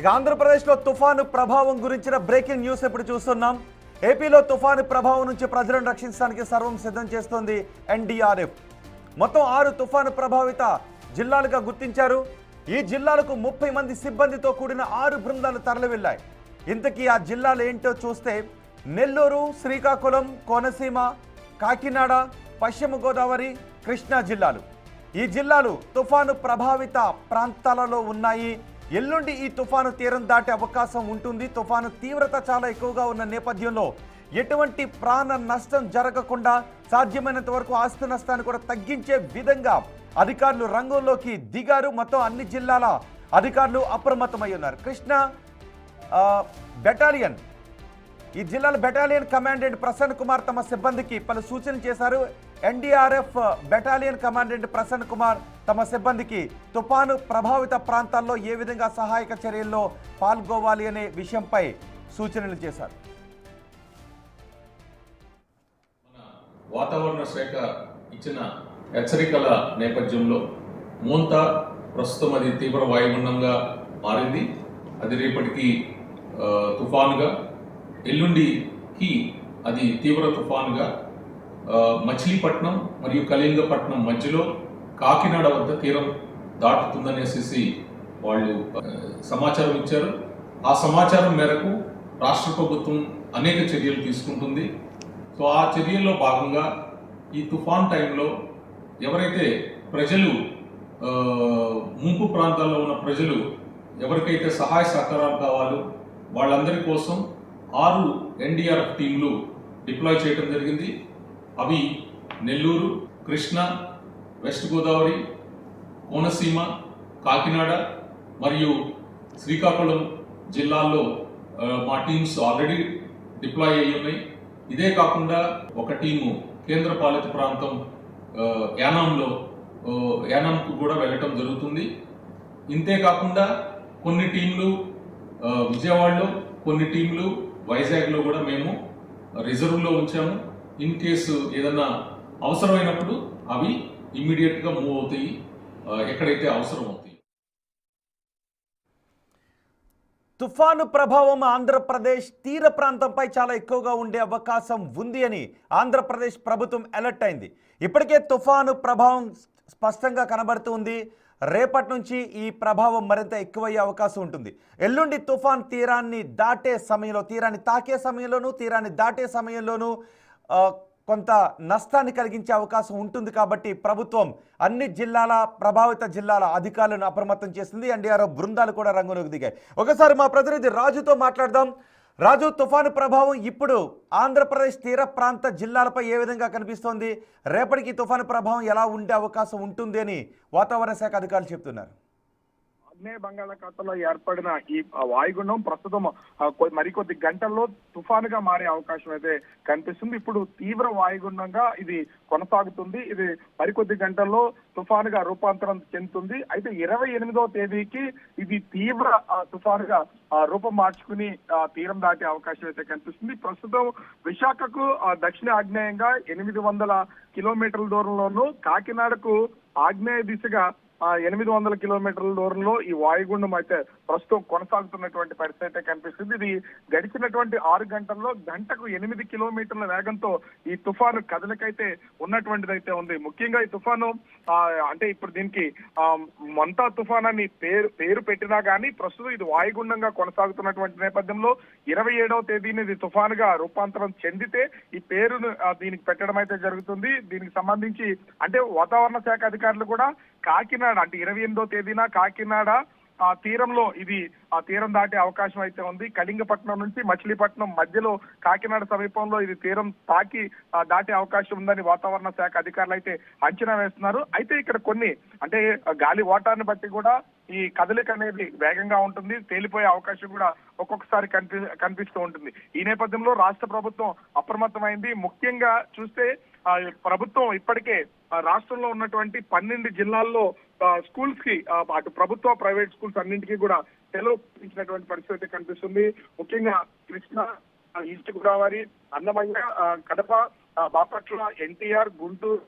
ఇక ఆంధ్రప్రదేశ్లో తుఫాను ప్రభావం గురించిన బ్రేకింగ్ న్యూస్ ఇప్పుడు చూస్తున్నాం. ఏపీలో తుఫాను ప్రభావం నుంచి ప్రజలను రక్షించడానికి సర్వం సిద్ధం చేస్తోంది ఎన్డీఆర్ఎఫ్. మొత్తం 6 తుఫాను ప్రభావిత జిల్లాలుగా గుర్తించారు. ఈ జిల్లాలకు 30 మంది సిబ్బందితో కూడిన 6 బృందాలు తరలి వెళ్లాయి. ఇంతకీ ఆ జిల్లాలు ఏంటో చూస్తే నెల్లూరు, శ్రీకాకుళం, కోనసీమ, కాకినాడ, పశ్చిమ గోదావరి, కృష్ణా జిల్లాలు. ఈ జిల్లాలు తుఫాను ప్రభావిత ప్రాంతాలలో ఉన్నాయి. ఎల్లుండి ఈ తుఫాను తీరం దాటే అవకాశం ఉంటుంది. తుఫాను తీవ్రత చాలా ఎక్కువగా ఉన్న నేపథ్యంలో ఎటువంటి ప్రాణ నష్టం జరగకుండా సాధ్యమైనంత వరకు ఆస్తి నష్టాన్ని కూడా తగ్గించే విధంగా అధికారులు రంగంలోకి దిగారు. మొత్తం అన్ని జిల్లాల అధికారులు అప్రమత్తమై ఉన్నారు. కృష్ణా బెటాలియన్, ఈ జిల్లాల బెటాలియన్ కమాండెంట్ ప్రసన్న కుమార్ తమ సిబ్బందికి పలు సూచనలు చేశారు. NDRF battalion commandant Prasanna Kumar తమ సిబ్బందికి తుఫాను ప్రభావిత ప్రాంతాల్లో ఏ విధంగా సహాయక చర్యల్లో పాల్గొవాలి అనే విషయంపై సూచనలు చేశారు. వాతావరణ శాఖ ఇచ్చిన హెచ్చరికల నేపథ్యంలో మోంతా ప్రస్తుతం అది తీవ్ర వాయుగుండంగా మారింది. అది రేపటికి తుఫానుగా, ఎల్లుండికి అది తీవ్ర తుఫానుగా మచిలీపట్నం మరియు కళింగపట్నం మధ్యలో కాకినాడ వద్ద తీరం దాటుతుందనేసి వాళ్ళు సమాచారం ఇచ్చారు. ఆ సమాచారం మేరకు రాష్ట్ర ప్రభుత్వం అనేక చర్యలు తీసుకుంటుంది. సో ఆ చర్యల్లో భాగంగా ఈ తుఫాన్ టైంలో ఎవరైతే ప్రజలు ముంపు ప్రాంతాల్లో ఉన్న ప్రజలు ఎవరికైతే సహాయ సహకారాలు కావాలో వాళ్ళందరి కోసం 6 ఎన్డీఆర్ఎఫ్ టీంలు డిప్లాయ్ చేయడం జరిగింది. అవి నెల్లూరు, కృష్ణా, వెస్ట్ గోదావరి, కోనసీమ, కాకినాడ మరియు శ్రీకాకుళం జిల్లాల్లో మా టీమ్స్ ఆల్రెడీ డిప్లాయ్ అయ్యి ఉన్నాయి. ఇదే కాకుండా ఒక టీము కేంద్రపాలిత ప్రాంతం యానాంకు కూడా వెళ్ళటం జరుగుతుంది. ఇంతే కాకుండా కొన్ని టీంలు విజయవాడలో, కొన్ని టీంలు వైజాగ్లో కూడా మేము రిజర్వ్లో ఉంచాము. ఇన్ కేసు ఏదన్నా అవసరమైనప్పుడు అవి ఇమ్మీడియట్గా మూవ్ అవుతాయి ఎక్కడైతే అవసరం అవుతాయి. తుఫాను ప్రభావం ఆంధ్రప్రదేశ్ తీర ప్రాంతంపై చాలా ఎక్కువగా ఉండే అవకాశం ఉంది అని ఆంధ్రప్రదేశ్ ప్రభుత్వం అలర్ట్ అయింది. ఇప్పటికే తుఫాను ప్రభావం స్పష్టంగా కనబడుతుంది. రేపటి నుంచి ఈ ప్రభావం మరింత ఎక్కువయ్యే అవకాశం ఉంటుంది. ఎల్లుండి తుఫాన్ తీరాన్ని దాటే సమయంలో, తీరాన్ని తాకే సమయంలోనూ, తీరాన్ని దాటే సమయంలోనూ కొంత నష్టాన్ని కలిగించే అవకాశం ఉంటుంది. కాబట్టి ప్రభుత్వం అన్ని జిల్లాల ప్రభావిత జిల్లాల అధికారులను అప్రమత్తం చేస్తుంది. ఎన్డీఆర్ఎఫ్ బృందాలు కూడా రంగంలోకి దిగాయి. ఒకసారి మా ప్రతినిధి రాజుతో మాట్లాడదాం. రాజు, తుఫాను ప్రభావం ఇప్పుడు ఆంధ్రప్రదేశ్ తీర ప్రాంత జిల్లాలపై ఏ విధంగా కనిపిస్తోంది? రేపటికి తుఫాను ప్రభావం ఎలా ఉండే అవకాశం ఉంటుంది అని వాతావరణ శాఖ అధికారులు చెప్తున్నారు. ఆగ్నేయ బంగాళాఖాతంలో ఏర్పడిన ఈ వాయుగుండం ప్రస్తుతం మరికొద్ది గంటల్లో తుఫానుగా మారే అవకాశం అయితే కనిపిస్తుంది. ఇప్పుడు తీవ్ర వాయుగుండంగా ఇది కొనసాగుతుంది. ఇది మరికొద్ది గంటల్లో తుఫానుగా రూపాంతరం చెందుతుంది. అయితే 28వ తేదీకి ఇది తీవ్ర తుఫానుగా రూపం మార్చుకుని తీరం దాటే అవకాశం అయితే కనిపిస్తుంది. ప్రస్తుతం విశాఖకు దక్షిణ ఆగ్నేయంగా 800 కిలోమీటర్ల దూరంలోనూ, కాకినాడకు ఆగ్నేయ దిశగా 800 కిలోమీటర్ల దూరంలో ఈ వాయుగుండం అయితే ప్రస్తుతం కొనసాగుతున్నటువంటి పరిస్థితి అయితే కనిపిస్తుంది. ఇది గడిచినటువంటి 6 గంటల్లో గంటకు 8 కిలోమీటర్ల వేగంతో ఈ తుఫాను కదలికైతే ఉన్నటువంటిది అయితే ఉంది. ముఖ్యంగా ఈ తుఫాను అంటే ఇప్పుడు దీనికి మొంతా తుఫాన్ అని పేరు పెట్టినా కానీ ప్రస్తుతం ఇది వాయుగుండంగా కొనసాగుతున్నటువంటి నేపథ్యంలో 27వ తేదీని ఇది తుఫానుగా రూపాంతరం చెందితే ఈ పేరును దీనికి పెట్టడం అయితే జరుగుతుంది. దీనికి సంబంధించి అంటే వాతావరణ శాఖ అధికారులు కూడా కాకినాడ అంటే 28వ తేదీన కాకినాడ తీరంలో ఇది తీరం దాటే అవకాశం అయితే ఉంది. కళింగపట్నం నుంచి మచిలీపట్నం మధ్యలో కాకినాడ సమీపంలో ఇది తీరం తాకి దాటే అవకాశం ఉందని వాతావరణ శాఖ అధికారులు అయితే అంచనా వేస్తున్నారు. అయితే ఇక్కడ కొన్ని అంటే గాలి ఓటాన్ని బట్టి కూడా ఈ కదలిక అనేది వేగంగా ఉంటుంది. తేలిపోయే అవకాశం కూడా ఒక్కొక్కసారి కనిపిస్తూ ఉంటుంది. ఈ నేపథ్యంలో రాష్ట్ర ప్రభుత్వం అప్రమత్తమైంది. ముఖ్యంగా చూస్తే ప్రభుత్వం ఇప్పటికే రాష్ట్రంలో ఉన్నటువంటి 12 జిల్లాల్లో స్కూల్స్ కి అటు ప్రభుత్వ ప్రైవేట్ స్కూల్స్ అన్నింటికీ కూడా సెలవు ఇచ్చినటువంటి పరిస్థితి కనిపిస్తుంది. ముఖ్యంగా కృష్ణా, ఈస్ట్ గోదావరి, అన్నమయ్య, కడప, బాపట్ల, ఎన్టీఆర్, గుంటూరు,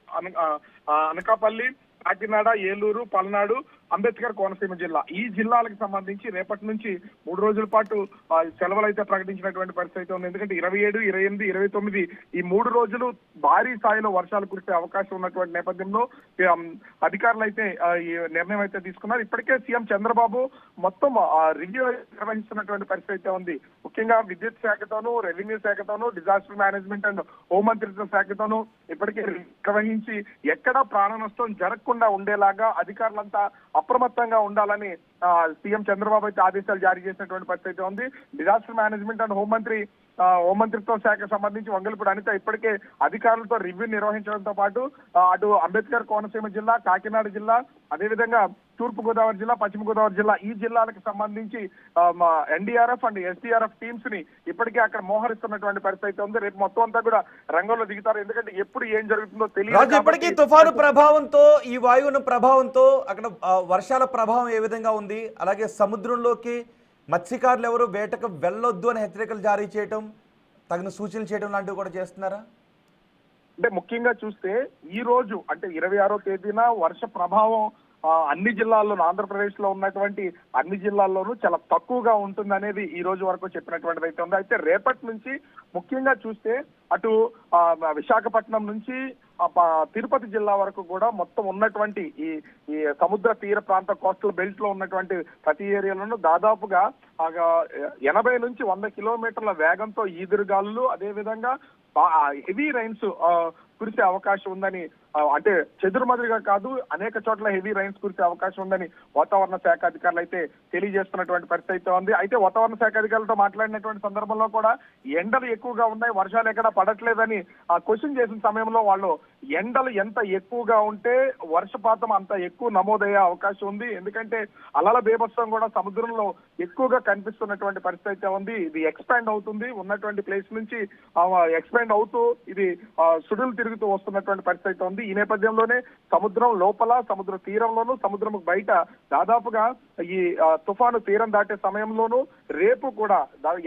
అనకాపల్లి, కాకినాడ, ఏలూరు, పల్నాడు, అంబేద్కర్ కోనసీమ జిల్లా. ఈ జిల్లాలకు సంబంధించి రేపటి నుంచి 3 రోజుల పాటు సెలవులు అయితే ప్రకటించినటువంటి పరిస్థితి అయితే ఉంది. ఎందుకంటే 27, 28, 29 ఈ 3 రోజులు భారీ స్థాయిలో వర్షాలు కురిసే అవకాశం ఉన్నటువంటి నేపథ్యంలో అధికారులు అయితే ఈ నిర్ణయం అయితే తీసుకున్నారు. ఇప్పటికే సీఎం చంద్రబాబు మొత్తం రివ్యూ నిర్వహిస్తున్నటువంటి పరిస్థితి అయితే ఉంది. ముఖ్యంగా విద్యుత్ శాఖతోనూ, రెవెన్యూ శాఖతోనూ, డిజాస్టర్ మేనేజ్మెంట్ అండ్ హోంమంత్రిత్వ శాఖతోనూ ఇప్పటికే నిర్వహించి ఎక్కడా ప్రాణ నష్టం జరగకుండా ఉండేలాగా అధికారులంతా అప్రమత్తంగా ఉండాలని సీఎం చంద్రబాబు అయితే ఆదేశాలు జారీ చేసినటువంటి పరిస్థితి ఉంది. డిజాస్టర్ మేనేజ్మెంట్ అండ్ హోంమంత్రిత్వ శాఖకు సంబంధించి వంగలపూడి అనిత ఇప్పటికే అధికారులతో రివ్యూ నిర్వహించడంతో పాటు అటు అంబేద్కర్ కోనసీమ జిల్లా, కాకినాడ జిల్లా, అదేవిధంగా తూర్పు గోదావరి జిల్లా, పశ్చిమ గోదావరి జిల్లా ఈ జిల్లాలకు సంబంధించి ఎన్డీఆర్ఎఫ్ అండ్ ఎస్డీఆర్ఎఫ్ టీమ్స్ ని ఇప్పటికే అక్కడ మోహరిస్తున్నటువంటి పరిస్థితి ఉంది. రేపు మొత్తం అంతా కూడా రంగంలో దిగుతారు. ఎందుకంటే ఎప్పుడు ఏం జరుగుతుందో తెలియదు. ఇప్పటికీ తుఫాను ప్రభావంతో, ఈ వాయుగుండం ప్రభావంతో అక్కడ వర్షాల ప్రభావం ఏ విధంగా ఉంది, అలాగే సముద్రంలోకి మత్స్యకారులు ఎవరు వేటకు వెళ్ళొద్దు అని హెచ్చరికలు జారీ చేయటం, తగిన సూచనలు చేయడం లాంటివి కూడా చేస్తున్నారా? అంటే ముఖ్యంగా చూస్తే ఈ రోజు అంటే 26వ తేదీన వర్ష ప్రభావం అన్ని జిల్లాల్లోనూ, ఆంధ్రప్రదేశ్ లో ఉన్నటువంటి అన్ని జిల్లాల్లోనూ చాలా తక్కువగా ఉంటుందనేది ఈ రోజు వరకు చెప్పినటువంటిది అయితే ఉంది. అయితే రేపటి నుంచి ముఖ్యంగా చూస్తే అటు విశాఖపట్నం నుంచి తిరుపతి జిల్లా వరకు కూడా మొత్తం ఉన్నటువంటి ఈ సముద్ర తీర ప్రాంత కోస్టల్ బెల్ట్ లో ఉన్నటువంటి ప్రతి ఏరియాలోనూ దాదాపుగా 80 నుంచి 100 కిలోమీటర్ల వేగంతో ఈదురుగాలులు, అదేవిధంగా హెవీ రైన్స్ కురిసే అవకాశం ఉందని, అంటే చెదురుమదురుగా కాదు అనేక చోట్ల హెవీ రైన్స్ కురిసే అవకాశం ఉందని వాతావరణ శాఖ అధికారులు అయితే తెలియజేస్తున్నటువంటి పరిస్థితి అయితే ఉంది. అయితే వాతావరణ శాఖ అధికారులతో మాట్లాడినటువంటి సందర్భంలో కూడా ఎండలు ఎక్కువగా ఉన్నాయి, వర్షాలు ఎక్కడ పడట్లేదని క్వశ్చన్ చేసిన సమయంలో వాళ్ళు ఎండలు ఎంత ఎక్కువగా ఉంటే వర్షపాతం అంత ఎక్కువ నమోదయ్యే అవకాశం ఉంది. ఎందుకంటే అలల బీభత్సం కూడా సముద్రంలో ఎక్కువగా కనిపిస్తున్నటువంటి పరిస్థితి అయితే ఉంది. ఇది ఎక్స్పాండ్ అవుతుంది, ఉన్నటువంటి ప్లేస్ నుంచి ఎక్స్పాండ్ అవుతూ ఇది సుడులు తిరుగుతూ వస్తున్నటువంటి పరిస్థితి అయితే ఉంది. ఈ నేపథ్యంలోనే సముద్రం లోపల, సముద్ర తీరంలోనూ, సముద్రం బయట దాదాపుగా ఈ తుఫాను తీరం దాటే సమయంలోనూ రేపు కూడా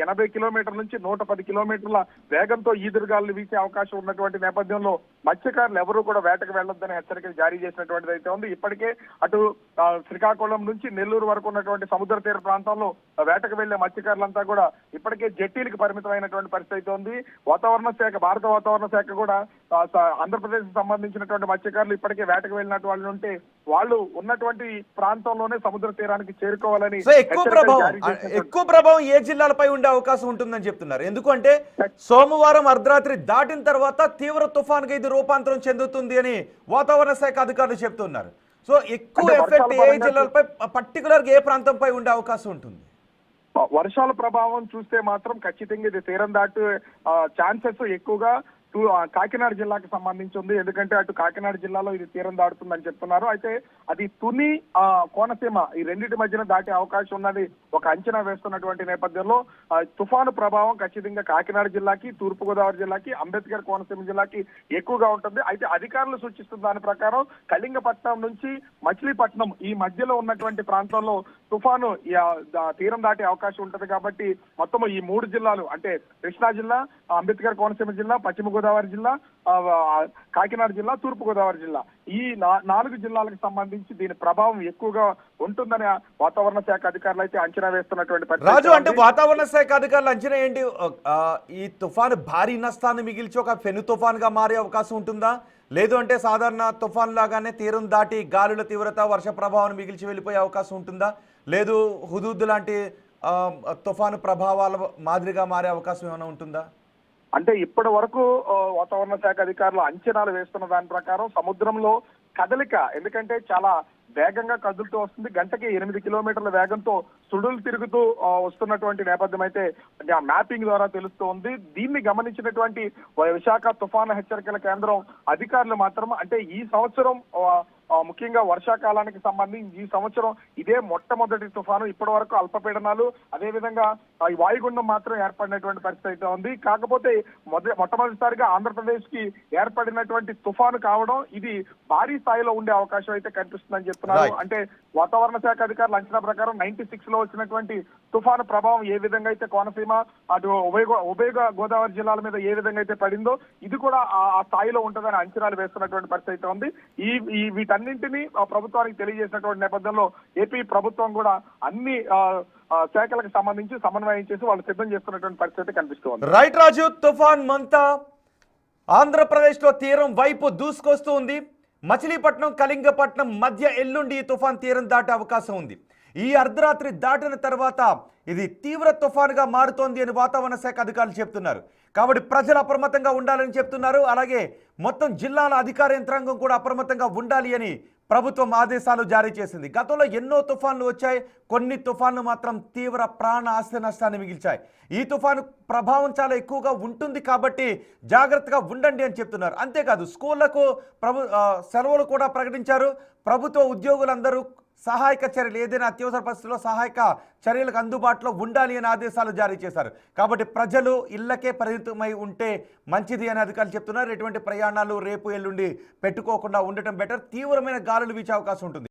80 కిలోమీటర్ల నుంచి 110 కిలోమీటర్ల వేగంతో ఈదురుగాలు వీసే అవకాశం ఉన్నటువంటి నేపథ్యంలో మత్స్యకారులు ఎవరూ కూడా వేటకు వెళ్లొద్దని హెచ్చరికలు జారీ చేసినటువంటిది అయితే ఉంది. ఇప్పటికే అటు శ్రీకాకుళం నుంచి నెల్లూరు వరకు ఉన్నటువంటి సముద్ర తీర ప్రాంతంలో వేటకు వెళ్లే మత్స్యకారులంతా కూడా ఇప్పటికే జట్టీలకు పరిమితమైనటువంటి పరిస్థితి ఉంది. వాతావరణ శాఖ, భారత వాతావరణ శాఖ కూడా ఆంధ్రప్రదేశ్ సంబంధించినటువంటి మత్స్యకారులు ఇప్పటికే వేటకు వెళ్ళినట్టు వాళ్ళు ఉంటే వాళ్ళు ఉన్నటువంటి ప్రాంతంలోనే సముద్ర తీరానికి చేరుకోవాలని ఎక్కువ ప్రభావం ఏ జిల్లాలపై ఉండే అవకాశం ఉంటుందని చెప్తున్నారు. ఎందుకంటే సోమవారం అర్ధరాత్రి దాటిన తర్వాత తీవ్ర తుఫాన్గా ఇది రూపాంతరం చెందుతుంది అని వాతావరణ శాఖ అధికారులు చెప్తున్నారు. సో ఎక్కువ ఎఫెక్ట్ ఏ జిల్లాలపై, పర్టికులర్ గా ఏ ప్రాంతంపై ఉండే అవకాశం ఉంటుంది? వర్షాల ప్రభావం చూస్తే మాత్రం ఖచ్చితంగా ఇది తీరం దాటే ఛాన్సెస్ ఎక్కువగా కాకినాడ జిల్లాకు సంబంధించి ఉంది. ఎందుకంటే అటు కాకినాడ జిల్లాలో ఇది తీరం దాటుతుందని చెప్తున్నారు. అయితే అది తుని, కోనసీమ ఈ రెండింటి మధ్యన దాటే అవకాశం ఉన్నది ఒక అంచనా వేస్తున్నటువంటి నేపథ్యంలో తుఫాను ప్రభావం ఖచ్చితంగా కాకినాడ జిల్లాకి, తూర్పు గోదావరి జిల్లాకి, అంబేద్కర్ కోనసీమ జిల్లాకి ఎక్కువగా ఉంటుంది. అయితే అధికారులు సూచిస్తున్న దాని ప్రకారం కళింగపట్నం నుంచి మచిలీపట్నం ఈ మధ్యలో ఉన్నటువంటి ప్రాంతంలో తుఫాను తీరం దాటే అవకాశం ఉంటుంది. కాబట్టి మొత్తం ఈ 3 జిల్లాలు అంటే కృష్ణా జిల్లా, అంబేద్కర్ కోనసీమ జిల్లా, పశ్చిమ గోదావరి జిల్లా, కాకినాడ జిల్లా, తూర్పు గోదావరి జిల్లా ఈ 4 జిల్లాలకు సంబంధించి దీని ప్రభావం ఎక్కువగా ఉంటుందని వాతావరణ శాఖ అధికారులు అయితే అంచనా వేస్తున్నటువంటి పరిస్థితి. రాజు, అంటే వాతావరణ శాఖ అధికారులు అంచనా ఏంటి? ఈ తుఫాను భారీ నష్టాన్ని మిగిల్చి ఒక పెను తుఫాన్ గా మారే అవకాశం ఉంటుందా, లేదు అంటే సాధారణ తుఫాన్ లాగానే తీరం దాటి గాలుల తీవ్రత, వర్ష ప్రభావాన్ని మిగిల్చి వెళ్ళిపోయే అవకాశం ఉంటుందా, లేదు హుదూద్ లాంటి తుఫాను ప్రభావాల మాదిరిగా మారే అవకాశం ఏమైనా ఉంటుందా? అంటే ఇప్పటి వరకు వాతావరణ శాఖ అధికారులు అంచనాలు వేస్తున్న దాని ప్రకారం సముద్రంలో కదలిక, ఎందుకంటే చాలా వేగంగా కదులుతూ వస్తుంది, గంటకి 8 కిలోమీటర్ల వేగంతో సుడులు తిరుగుతూ వస్తున్నటువంటి నేపథ్యం అయితే మ్యాపింగ్ ద్వారా తెలుస్తూ ఉంది. దీన్ని గమనించినటువంటి విశాఖ తుఫాను హెచ్చరికల కేంద్రం అధికారులు మాత్రం అంటే ఈ సంవత్సరం ముఖ్యంగా వర్షాకాలానికి సంబంధించి ఈ సంవత్సరం ఇదే మొట్టమొదటి తుఫాను. ఇప్పటి వరకు అల్పపీడనాలు, అదేవిధంగా ఈ వాయుగుండం మాత్రం ఏర్పడినటువంటి పరిస్థితి అయితే ఉంది. కాకపోతే మొట్టమొదటిసారిగా ఆంధ్రప్రదేశ్ కి ఏర్పడినటువంటి తుఫాను కావడం ఇది భారీ స్థాయిలో ఉండే అవకాశం అయితే కనిపిస్తుందని చెప్తున్నారు. అంటే వాతావరణ శాఖ అధికారుల అంచనా ప్రకారం 96 లో వచ్చినటువంటి తుఫాను ప్రభావం ఏ విధంగా అయితే కోనసీమ, అటు ఉభయ గోదావరి జిల్లాల మీద ఏ విధంగా అయితే పడిందో ఇది కూడా ఆ స్థాయిలో ఉంటుందని అంచనాలు వేస్తున్నటువంటి పరిస్థితి అయితే ఉంది. వీటన్నిటి వీటన్నింటినీ ప్రభుత్వానికి తెలియజేసినటువంటి నేపథ్యంలో ఏపీ ప్రభుత్వం కూడా అన్ని శాఖలకు సంబంధించి సమన్వయం చేసి వాళ్ళు సిద్ధం చేస్తున్నటువంటి పరిస్థితి కనిపిస్తుంది. రైట్ రాజు, తుఫాన్ మంతా ఆంధ్రప్రదేశ్లో తీరం వైపు దూసుకొస్తూ ఉంది. మచిలీపట్నం కళింగపట్నం మధ్య ఎల్లుండి ఈ తుఫాన్ తీరం దాటే అవకాశం ఉంది. ఈ అర్ధరాత్రి దాటిన తర్వాత ఇది తీవ్ర తుఫానుగా మారుతోంది అని వాతావరణ శాఖ అధికారులు చెప్తున్నారు. కాబట్టి ప్రజలు అప్రమత్తంగా ఉండాలని చెప్తున్నారు. అలాగే మొత్తం జిల్లాల అధికార యంత్రాంగం కూడా అప్రమత్తంగా ఉండాలి అని ప్రభుత్వం ఆదేశాలు జారీ చేసింది. గతంలో ఎన్నో తుఫాన్లు వచ్చాయి, కొన్ని తుఫాన్లు మాత్రం తీవ్ర ప్రాణ ఆస్తి నష్టాన్ని మిగిల్చాయి. ఈ తుఫాను ప్రభావం చాలా ఎక్కువగా ఉంటుంది కాబట్టి జాగ్రత్తగా ఉండండి అని చెప్తున్నారు. అంతేకాదు స్కూళ్లకు సెలవులు కూడా ప్రకటించారు. ప్రభుత్వ ఉద్యోగులందరూ సహాయక చర్యలు, ఏదైనా అత్యవసర పరిస్థితుల్లో సహాయక చర్యలకు అందుబాటులో ఉండాలి అని ఆదేశాలు జారీ చేశారు. కాబట్టి ప్రజలు ఇళ్లకే పరిమితమై ఉంటే మంచిది అని అధికారులు చెప్తున్నారు. ఎటువంటి ప్రయాణాలు రేపు ఎల్లుండి పెట్టుకోకుండా ఉండటం బెటర్. తీవ్రమైన గాలులు వీచే అవకాశం ఉంటుంది.